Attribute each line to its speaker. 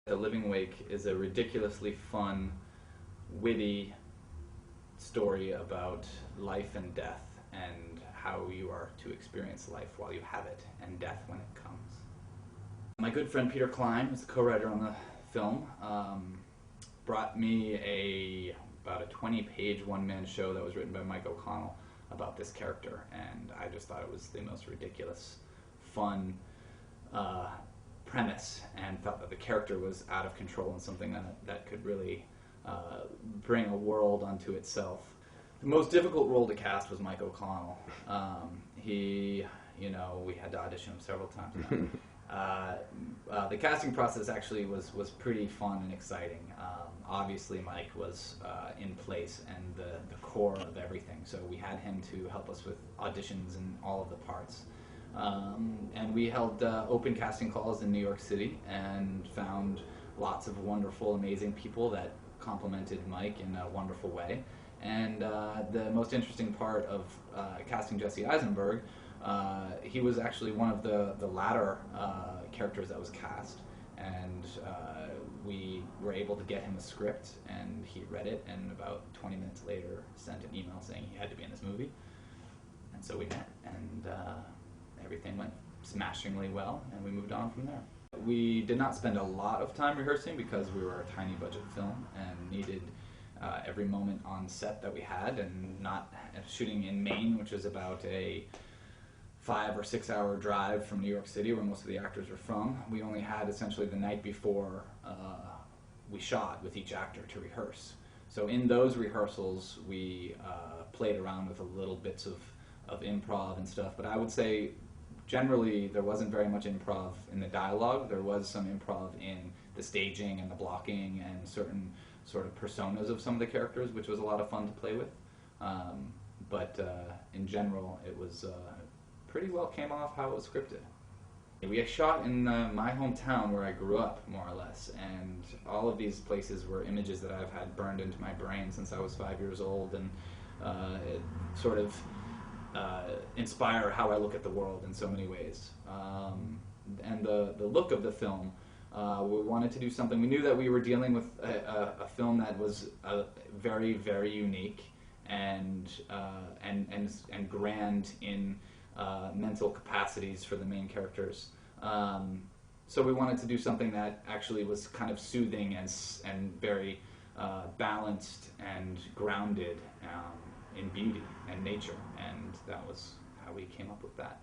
Speaker 1: The Living Wake is a ridiculously fun, witty story about life and death and how you are to experience life while you have it and death when it comes. My good friend Peter Klein, who's the co-writer on the film, brought me about a 20-page one-man show that was written by Mike O'Connell about this character, and I just thought it was the most ridiculous, fun premise, and felt that the character was out of control and something that could really bring a world unto itself. The most difficult role to cast was Mike O'Connell. We had to audition him several times now. The casting process actually was pretty fun and exciting. Obviously Mike was in place and the core of everything, so we had him to help us with auditions and all of the parts. And we held open casting calls in New York City and found lots of wonderful, amazing people that complimented Mike in a wonderful way. And the most interesting part of casting Jesse Eisenberg, he was actually one of the latter characters that was cast, and we were able to get him a script, and he read it, and about 20 minutes later sent an email saying he had to be in this movie. And so we met, and everything went smashingly well, and we moved on from there. We did not spend a lot of time rehearsing because we were a tiny budget film and needed every moment on set that we had, and not shooting in Maine, which is about a 5 or 6 hour drive from New York City, where most of the actors were from. We only had essentially the night before we shot with each actor to rehearse. So in those rehearsals, we played around with a little bits of improv and stuff, but I would say generally there wasn't very much improv in the dialogue. There was some improv in the staging and the blocking and certain sort of personas of some of the characters, which was a lot of fun to play with. But in general, it was pretty well came off how it was scripted. We shot in my hometown where I grew up, more or less, and all of these places were images that I've had burned into my brain since I was 5 years old, and it sort of inspire how I look at the world in so many ways. And the look of the film, we wanted to do something. We knew that we were dealing with a film that was very, very unique and grand in mental capacities for the main characters. So we wanted to do something that actually was kind of soothing and very balanced and grounded in beauty and nature, and that was how we came up with that.